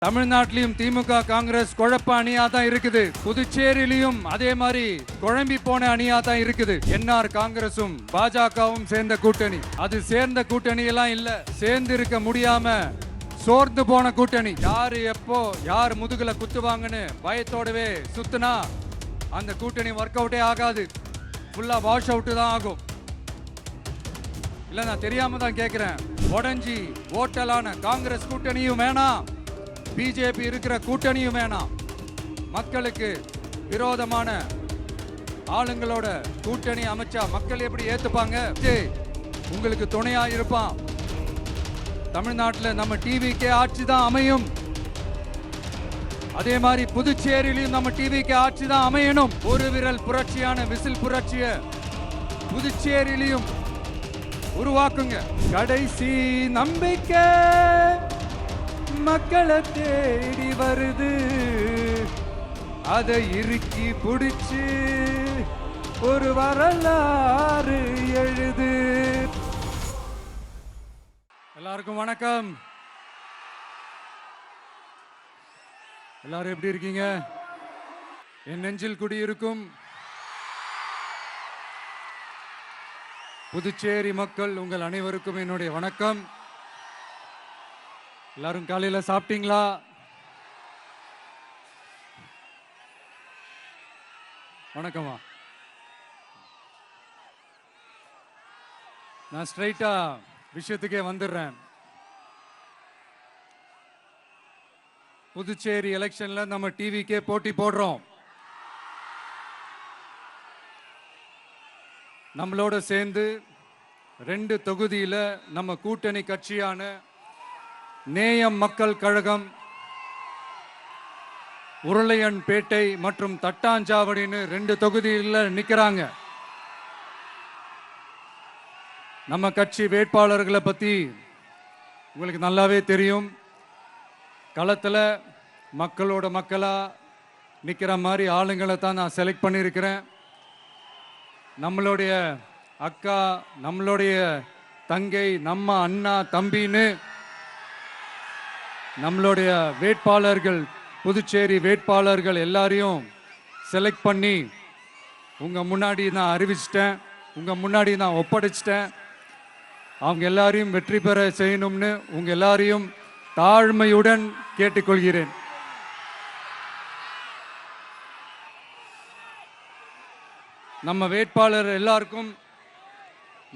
தமிழ்நாட்டிலும் திமுக காங்கிரஸ் குழப்ப அணியா தான் இருக்குது. புதுச்சேரியிலும் அதே மாதிரி குழம்பி போன அணியா தான் இருக்குது. என்ஆர் காங்கிரசும் பாஜகவும் சேர்ந்த கூட்டணி. அது சேர்ந்த கூட்டணி எல்லாம் இல்ல, சேர்ந்து இருக்க முடியாம சோர்ந்து போன கூட்டணி. யாரு எப்போ யார் முதுகுல குத்துவாங்கன்னு பயத்தோடவே சுத்துனா அந்த கூட்டணி ஒர்க் அவுட்டே ஆகாது, ஃபுல்லா வாஷ் அவுட் தான் ஆகும். இல்ல நான் தெரியாம தான் கேட்கிறேன். உடஞ்சி ஓட்டலான காங்கிரஸ் கூட்டணியும் வேணாம், பிஜேபி இருக்கிற கூட்டணியும் வேணாம். மக்களுக்கு விரோதமான ஆளுங்களோட கூட்டணி அமைச்சா மக்கள் எப்படி ஏத்துப்பாங்க? உங்களுக்கு துணையா இருப்பான். தமிழ்நாட்டில் நம்ம டிவிக்கே ஆட்சி தான் அமையும். அதே மாதிரி புதுச்சேரியிலும் நம்ம டிவிக்கு ஆட்சி தான் அமையணும். ஒரு விரல் புரட்சியான விசில் புரட்சிய புதுச்சேரியிலும் உருவாக்குங்க. கடைசி நம்பிக்கை மக்களை தேடி வருது, அதை இறுக்கி பிடிச்சு ஒரு வரலாறு எழுது. எல்லாருக்கும் வணக்கம். எல்லாரும் எப்படி இருக்கீங்க? என் நெஞ்சில் குடியிருக்கும் புதுச்சேரி மக்கள் உங்கள் அனைவருக்கும் என்னுடைய வணக்கம். எல்லாரும் காலையில சாப்பிட்டீங்களா? வணக்கமா. நான் ஸ்ட்ரைட்டா விஷயத்துக்கே வந்துடுறேன். புதுச்சேரி எலெக்ஷன்ல நம்ம டிவிக்கே போட்டி போடுறோம். நம்மளோட சேர்ந்து 2 தொகுதியில நம்ம கூட்டணி கட்சியான நேயம் மக்கள் கழகம், உருளையன்பேட்டை மற்றும் தட்டாஞ்சாவடின்னு 2 தொகுதியில் நிற்கிறாங்க. நம்ம கட்சி வேட்பாளர்களை பற்றி உங்களுக்கு நல்லாவே தெரியும். களத்தில் மக்களோட மக்களாக நிற்கிற மாதிரி ஆளுங்களை தான் நான் செலக்ட் பண்ணியிருக்கிறேன். நம்மளுடைய அக்கா, நம்மளுடைய தங்கை, நம்ம அண்ணா தம்பின்னு நம்மளுடைய வேட்பாளர்கள், புதுச்சேரி வேட்பாளர்கள் எல்லாரையும் செலக்ட் பண்ணி உங்கள் முன்னாடி நான் அறிவிச்சிட்டேன், உங்கள் முன்னாடி நான் ஒப்படைச்சிட்டேன். அவங்க எல்லாரையும் வெற்றி பெற செய்யணும்னு உங்கள் எல்லாரையும் தாழ்மையுடன் கேட்டுக்கொள்கிறேன். நம்ம வேட்பாளர் எல்லாருக்கும்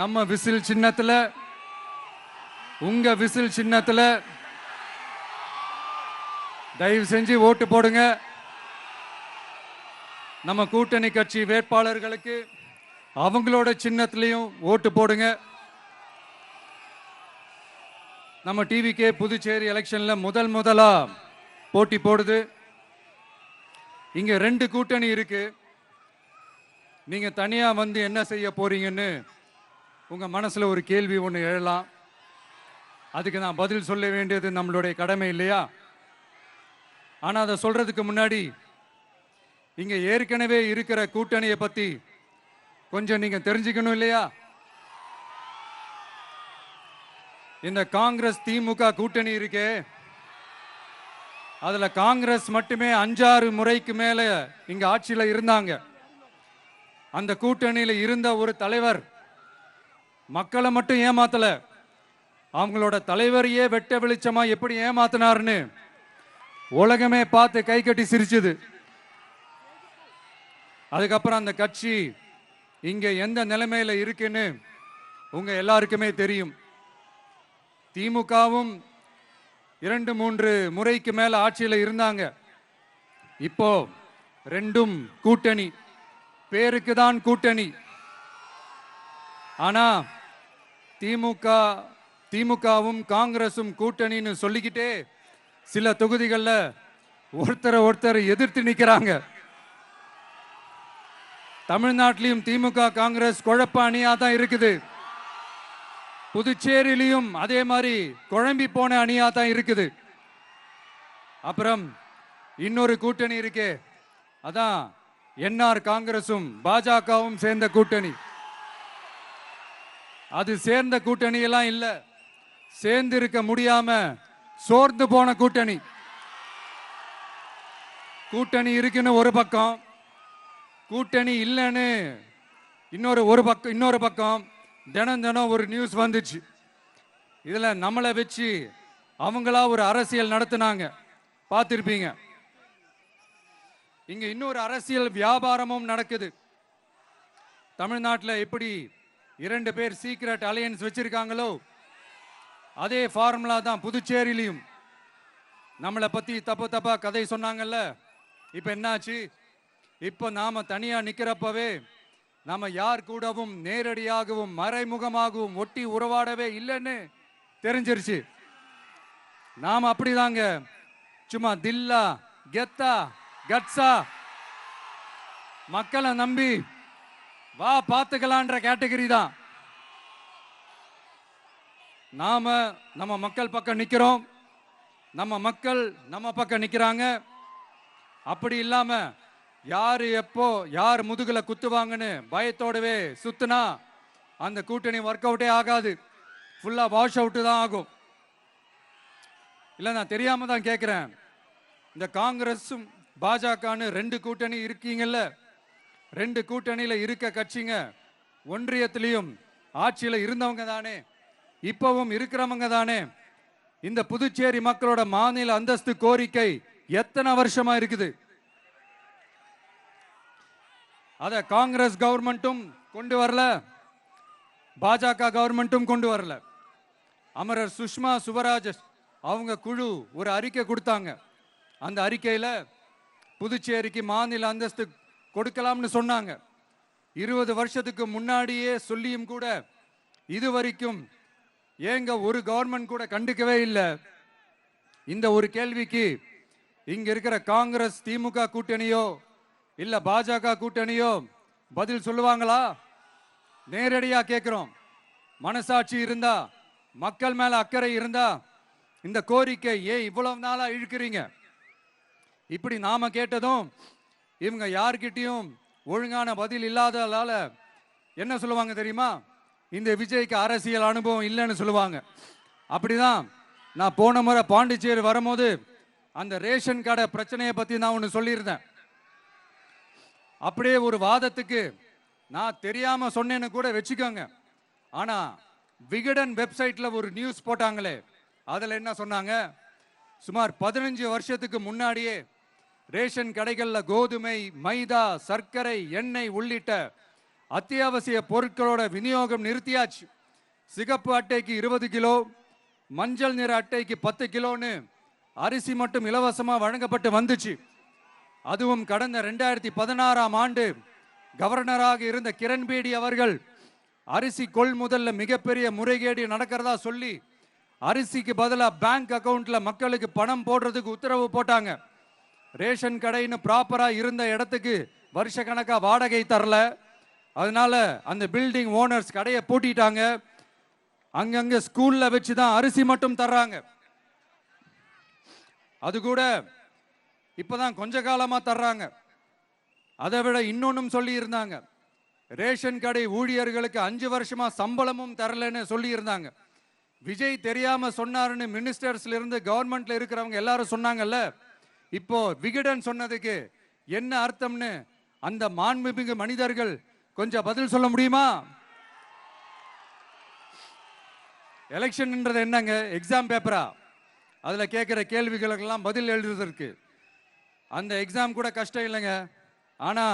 நம்ம விசில் சின்னத்தில், உங்க விசில் சின்னத்தில் தயவு செஞ்சு ஓட்டு போடுங்க. நம்ம கூட்டணி கட்சி வேட்பாளர்களுக்கு அவங்களோட சின்னத்திலையும் ஓட்டு போடுங்க. நம்ம டிவிக்கே புதுச்சேரி எலெக்ஷன்ல முதலா போட்டி போடுது. இங்க 2 கூட்டணி இருக்கு. நீங்க தனியா வந்து என்ன செய்ய போறீங்கன்னு உங்க மனசுல ஒரு கேள்வி ஒன்று எழலாம். அதுக்கு நான் பதில் சொல்ல வேண்டியது நம்மளுடைய கடமை இல்லையா? ஆனா அதை சொல்றதுக்கு முன்னாடி இங்க ஏற்கனவே இருக்கிற கூட்டணியை பத்தி கொஞ்சம் நீங்க தெரிஞ்சுக்கணும் இல்லையா? இந்த காங்கிரஸ் திமுக கூட்டணி இருக்கே, அதுல காங்கிரஸ் மட்டுமே 5-6 முறைக்கு மேல இங்க ஆட்சியில இருந்தாங்க. அந்த கூட்டணியில இருந்த ஒரு தலைவர் மக்களை மட்டும் ஏமாத்தல, அவங்களோட தலைவரையே வெட்ட வெளிச்சமா எப்படி ஏமாத்தினார்னு உலகமே பார்த்து கை கட்டி சிரிச்சது. அதுக்கப்புறம் அந்த கட்சி இங்க எந்த நிலைமையில இருக்குன்னு உங்க எல்லாருக்குமே தெரியும். திமுகவும் 2-3 முறைக்கு மேல ஆட்சியில இருந்தாங்க. இப்போ 2ம் கூட்டணி, பேருக்கு தான் கூட்டணி. ஆனா திமுகவும் காங்கிரசும் கூட்டணின்னு சொல்லிக்கிட்டே சில தொகுதிகளில் ஒருத்தர் எதிர்த்து நிற்கிறாங்க. தமிழ்நாட்டிலும் திமுக காங்கிரஸ் குழப்ப அணியா தான் இருக்குது. புதுச்சேரியிலும் அதே மாதிரி குழம்பி போன அணியா தான் இருக்குது. அப்புறம் இன்னொரு கூட்டணி இருக்கே, அதான் என்ஆர் காங்கிரசும் பாஜகவும் சேர்ந்த கூட்டணி. அது சேர்ந்த கூட்டணி எல்லாம் இல்ல, சேர்ந்து இருக்க முடியாம சோர்ந்து போன கூட்டணி. கூட்டணி இருக்குன்னு ஒரு பக்கம், கூட்டணி இல்லைன்னு இன்னொரு பக்கம் தினம் தினம் ஒரு நியூஸ் வந்துச்சு. இதுல நம்மளை வச்சு அவங்களா ஒரு அரசியல் நடத்தினாங்க, பார்த்திருப்பீங்க. இங்க இன்னொரு அரசியல் வியாபாரமும் நடக்குது. தமிழ்நாட்டில் எப்படி 2 பேர் சீக்ரெட் அலையன்ஸ் வச்சிருக்காங்களோ அதே ஃபார்முலா தான் புதுச்சேரியிலையும். நம்மளை பத்தி தப்பா கதை சொன்னாங்கல்ல, இப்ப என்னாச்சு? இப்ப நாம தனியா நிக்கிறப்பவே நாம யார் கூடவும் நேரடியாகவும் மறைமுகமாகவும் ஒட்டி உறவாடவே இல்லைன்னு தெரிஞ்சிருச்சு. நாம அப்படிதாங்க, சும்மா தில்லா கெத்தா கட்ஸா மக்களை நம்பி வா பார்த்துக்கலான்ற கேட்டகரி தான். நாம நம்ம மக்கள் பக்கம் நிக்கிறோம், நம்ம மக்கள் நம்ம பக்கம் நிக்கிறாங்க. அப்படி இல்லாம யாரு எப்போ யார் முதுகுல குத்துவாங்கன்னு பயத்தோடவே சுத்துனா அந்த கூட்டணி ஒர்க் அவுட்டே ஆகாது, ஃபுல்லா வாஷ் அவுட் தான் ஆகும். இல்ல நான் தெரியாம தான் கேட்கிறேன், இந்த காங்கிரஸும் பாஜகன்னு 2 கூட்டணி இருக்கீங்கல்ல, 2 கூட்டணியில இருக்க கட்சிங்க ஒன்றியத்திலையும் ஆட்சியில இருந்தவங்க தானே, இப்பவும் இருக்கிறவங்க தானே. இந்த புதுச்சேரி மக்களோட மாநில அந்தஸ்து கோரிக்கை எத்தனை வருஷமா இருக்குது? அத காங்கிரஸ் கவர்மெண்ட்டும் கொண்டு வரல, பாஜக கவர்மெண்ட்டும் கொண்டு வரல. அமரர் சுஷ்மா சுவராஜ் அவங்க குழு ஒரு அறிக்கை கொடுத்தாங்க. அந்த அறிக்கையில புதுச்சேரிக்கு மாநில அந்தஸ்து கொடுக்கலாம்னு சொன்னாங்க. 20 வருஷத்துக்கு முன்னாடியே சொல்லியும் கூட இதுவரைக்கும் ஏங்க ஒரு கவர்மெண்ட் கூட கண்டுக்கவே இல்லை. இந்த ஒரு கேள்விக்கு இங்க இருக்கிற காங்கிரஸ் திமுக கூட்டணியோ இல்ல பாஜக கூட்டணியோ பதில் சொல்லுவாங்களா? நேரடியா கேட்கிறோம். மனசாட்சி இருந்தா, மக்கள் மேல அக்கறை இருந்தா இந்த கோரிக்கை ஏன் இவ்வளவு நாளா இழுக்கிறீங்க? இப்படி நாம கேட்டதும் இவங்க யார்கிட்டையும் ஒழுங்கான பதில் இல்லாததால என்ன சொல்லுவாங்க தெரியுமா? இந்த விஜய்க்கு அரசியல் அனுபவம் இல்லைன்னு சொல்லுவாங்க. அப்படிதான் நான் போன முறை பாண்டிச்சேரி வரும்போது அந்த ரேஷன் கடை பிரச்சனையை பத்தி நான் ஒன்று சொல்லியிருந்தேன். அப்படியே ஒரு வாதத்துக்கு நான் தெரியாம சொன்னேன்னு கூட வச்சுக்கோங்க. ஆனா விகடன் வெப்சைட்ல ஒரு நியூஸ் போட்டாங்களே, அதுல என்ன சொன்னாங்க? சுமார் 15 வருஷத்துக்கு முன்னாடியே ரேஷன் கடைகள்ல கோதுமை, மைதா, சர்க்கரை, எண்ணெய் உள்ளிட்ட அத்தியாவசிய பொருட்களோட விநியோகம் நிறுத்தியாச்சு. சிகப்பு அட்டைக்கு 20 கிலோ, மஞ்சள் நிற அட்டைக்கு 10 கிலோன்னு அரிசி மட்டும் இலவசமா வழங்கப்பட்டு வந்துச்சு. அதுவும் கடந்த 2016ஆம் ஆண்டு கவர்னராக இருந்த கிரண்பேடி அவர்கள் அரிசி கொள்முதல்ல மிகப்பெரிய முறைகேடு நடக்கிறதா சொல்லி அரிசிக்கு பதிலாக பேங்க் அக்கவுண்ட்ல மக்களுக்கு பணம் போடுறதுக்கு உத்தரவு போட்டாங்க. ரேஷன் கடைன்னு ப்ராப்பரா இருந்த இடத்துக்கு வருஷ கணக்கா வாடகை தரல. அதனால அந்த பில்டிங் ஓனர்ஸ் கடையை பூட்டிட்டாங்க. அங்கங்க ஸ்கூல்ல வச்சுதான் அரிசி மட்டும் தர்றாங்க. அது கூட இப்பதான் கொஞ்ச காலமா தர்றாங்க. அதை விட இன்னொன்னும் சொல்லி இருந்தாங்க, ரேஷன் கடை ஊழியர்களுக்கு 5 வருஷமா சம்பளமும் தரலன்னு சொல்லி இருந்தாங்க. விஜய் தெரியாம சொன்னாருன்னு மினிஸ்டர்ஸ்ல இருந்து கவர்மெண்ட்ல இருக்கிறவங்க எல்லாரும் சொன்னாங்கல்ல. இப்போ விகடன் சொன்னதுக்கு என்ன அர்த்தம்னு அந்த மாண்புமிகு மனிதர்கள் கொஞ்சம் பதில் சொல்ல முடியுமா? எலெக்ஷன்ன்றது என்னங்க, எக்ஸாம் பேப்பரா? அதுல கேட்கிற கேள்விகளுக்கெல்லாம் பதில் எழுதுவதற்கு அந்த எக்ஸாம் கூட கஷ்டம் இல்லைங்க. ஆனா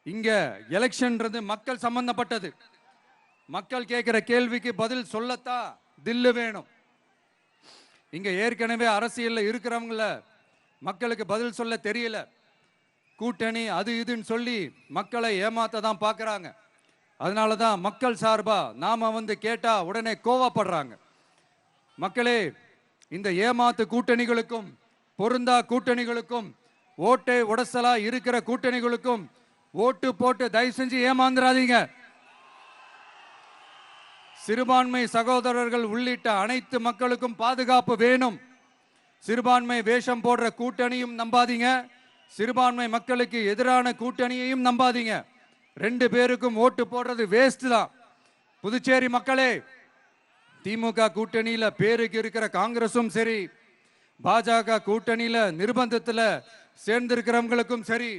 இங்க எலெக்ஷன்ன்றது மக்கள் சம்பந்தப்பட்டது. மக்கள் கேட்கிற கேள்விக்கு பதில் சொல்லத்தான் தில்லு வேணும். இங்க ஏற்கனவே அரசியல்ல இருக்கிறவங்கள மக்களுக்கு பதில் சொல்ல தெரியல. கூட்டணி அது இதுன்னு சொல்லி மக்களை ஏமாத்த தான் பார்க்கறாங்க. அதனாலதான் மக்கள் சார்பா நாம வந்து கேட்டா உடனே கோவப்படுறாங்க. மக்களே, இந்த ஏமாத்து கூட்டணிகளுக்கும் பொருந்தா கூட்டணிகளுக்கும் ஓட்டை உடசலா இருக்கிற கூட்டணிகளுக்கும் ஓட்டு போட்டு தயவு செஞ்சு ஏமாந்துடாதீங்க. சிறுபான்மை சகோதரர்கள் உள்ளிட்ட அனைத்து மக்களுக்கும் பாதுகாப்பு வேணும். சிறுபான்மை வேஷம் போடுற கூட்டணியும் நம்பாதீங்க, சிறுபான்மை மக்களுக்கு எதிரான கூட்டணியையும் நம்பாதீங்க. 2 பேருக்கும் ஓட்டு போடுறது வேஸ்ட் தான். புதுச்சேரி மக்களே, திமுக கூட்டணியில பேருக்கு இருக்கிற காங்கிரசும் சரி, பாஜக கூட்டணியில நிர்பந்தத்துல சேர்ந்திருக்கிறவங்களுக்கும் சரி,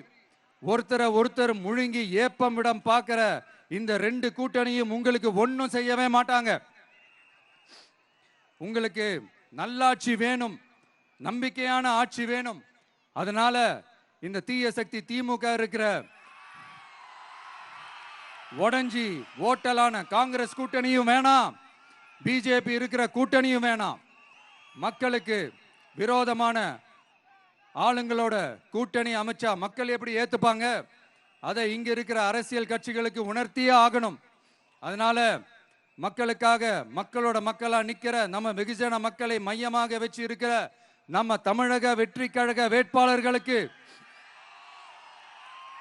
ஒருத்தர் முழுங்கி ஏப்பமிடம் பார்க்கிற இந்த ரெண்டு கூட்டணியும் உங்களுக்கு ஒன்றும் செய்யவே மாட்டாங்க. உங்களுக்கு நல்லாட்சி வேணும், நம்பிக்கையான ஆட்சி வேணும். அதனால இந்த தீய சக்தி திமுக இருக்கிற உடஞ்சி ஓட்டலான காங்கிரஸ் கூட்டணியும் வேணாம், பிஜேபி இருக்கிற கூட்டணியும் வேணாம். மக்களுக்கு விரோதமான ஆளுங்களோட கூட்டணி அமைச்சா மக்கள் எப்படி ஏத்துப்பாங்க? அதை இங்க இருக்கிற அரசியல் கட்சிகளுக்கு உணர்த்தியே ஆகணும். அதனால மக்களுக்காக மக்களோட மக்களா நிக்கிற நம்ம வெகுஜன மக்களை மையமாக வச்சு இருக்கிற நம்ம தமிழக வெற்றி கழக வேட்பாளர்களுக்கு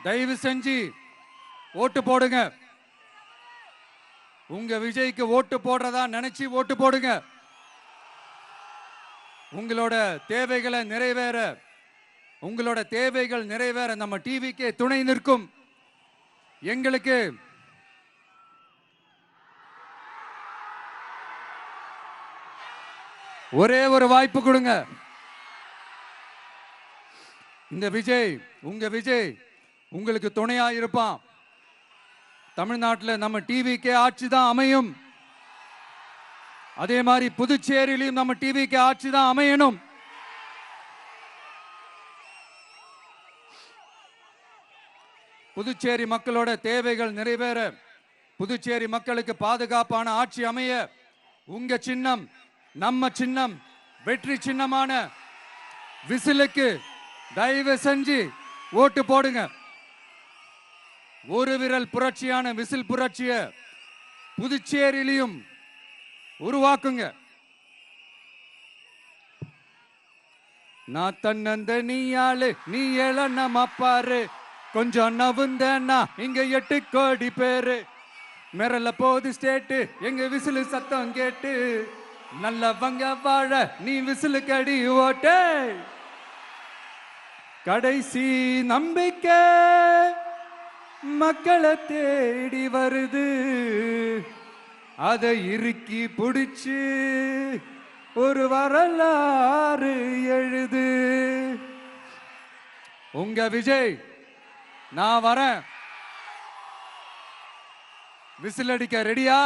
தயவு செஞ்சு ஓட்டு போடுங்க. உங்க விஜய்க்கு ஓட்டு போடுறதா நினைச்சு ஓட்டு போடுங்க. உங்களோட தேவைகளை நிறைவேற, உங்களோட தேவைகள் நிறைவேற நம்ம டிவிக்கு துணை நிற்கும். எங்களுக்கு ஒரே ஒரு வாய்ப்பு கொடுங்க. இந்த விஜய், உங்க விஜய் உங்களுக்கு துணையா இருப்பான். தமிழ்நாட்டில் நம்ம டிவிக்கு ஆட்சி தான் அமையும். அதே மாதிரி புதுச்சேரியிலும் நம்ம டிவிக்கு ஆட்சி தான் அமையணும். புதுச்சேரி மக்களோட தேவைகள் நிறைவேற, புதுச்சேரி மக்களுக்கு பாதுகாப்பான ஆட்சி அமைய உங்க சின்னம், நம்ம சின்னம், வெற்றி சின்னமான விசிலுக்கு தயவு செஞ்சு ஓட்டு போடுங்க. ஒரு விரல் புரட்சியான விசில் புரட்சிய புதுச்சேரியிலும் உருவாக்குங்க. நான் தன்னந்த நீயாளு, நீ ஏழ நம்ம பாரு, கொஞ்சம் நவுந்தேன்னா இங்க 8 கோடி பேரு. மிரல போது ஸ்டேட்டு எங்க விசிலு சத்தம் கேட்டு, நல்லவங்க வாழ நீ விசிலு கடி ஓட்டே. கடைசி நம்பிக்கை மக்களை தேடி வருது, அதை இறுக்கி பிடிச்சு ஒரு வரலாறு எழுது. உங்க விஜய், நான் வரேன். விசில் அடிக்க ரெடியா?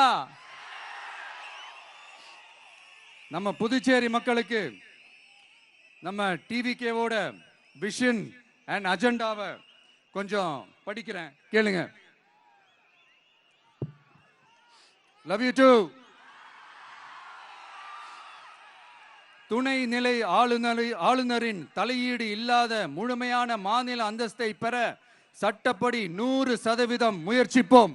நம்ம புதுச்சேரி மக்களுக்கு நம்ம டிவிகேவோட விஷன் அண்ட் அஜெண்டாவை கொஞ்சம் படிக்கிறேன், கேளுங்க. Love you too. துணை நிலை ஆளுநரின் தலையீடு இல்லாத முழுமையான மாநில அந்தஸ்தை பெற சட்டப்படி 100% முயற்சிப்போம்.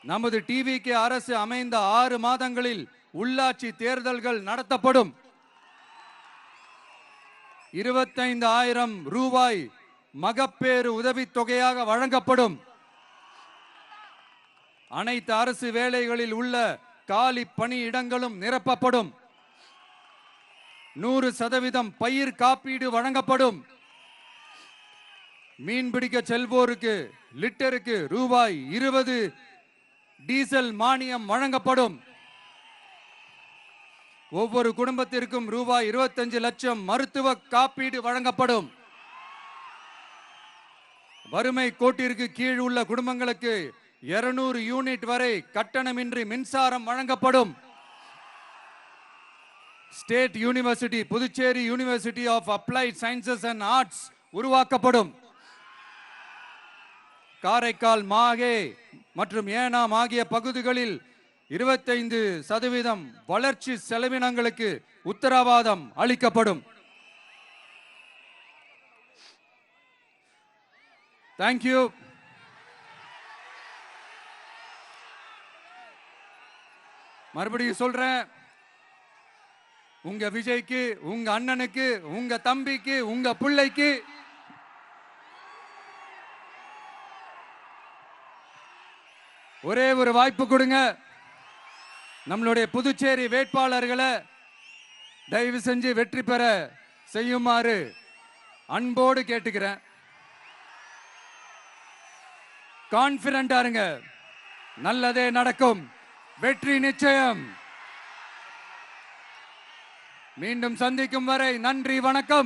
நமது டிவிக்கு அரசு அமைந்த 6 மாதங்களில் உள்ளாட்சி தேர்தல்கள் நடத்தப்படும். 25,000 ரூபாய் மகப்பேறு உதவித்தொகையாக வழங்கப்படும். அனைத்து அரசு வேலைகளில் உள்ள காலி பணியிடங்களும் நிரப்பப்படும். 100% பயிர் காப்பீடு வழங்கப்படும். மீன்பிடிக்க செல்வோருக்கு லிட்டருக்கு ரூபாய் 20 டீசல் மானியம் வழங்கப்படும். ஒவ்வொரு குடும்பத்திற்கும் ரூபாய் 25 லட்சம் மருத்துவ காப்பீடு வழங்கப்படும். வறுமை கோட்டிற்கு கீழ் உள்ள குடும்பங்களுக்கு 200 யூனிட் வரை கட்டணமின்றி மின்சாரம் வழங்கப்படும். State university, Puducherry university of applied sciences and arts உருவாக்கப்படும். காரைக்கால், மாகே மற்றும் ஏனாம் ஆகிய பகுதிகளில் 25% வளர்ச்சி செலவினங்களுக்கு உத்தரவாதம் அளிக்கப்படும். தேங்க்யூ. மறுபடியும் சொல்றேன், உங்க விஜய்க்கு, உங்க அண்ணனுக்கு, உங்க தம்பிக்கு, உங்க பிள்ளைக்கு ஒரே ஒரு வாய்ப்பு கொடுங்க. நம்மளுடைய புதுச்சேரி வேட்பாளர்களை தயவு செஞ்சு வெற்றி பெற செய்யுமாறு அன்போடு கேட்டுக்கிறேன். கான்பிடண்டா இருங்க, நல்லதே நடக்கும், வெற்றி நிச்சயம். மீண்டும் சந்திக்கும் வரை நன்றி, வணக்கம்.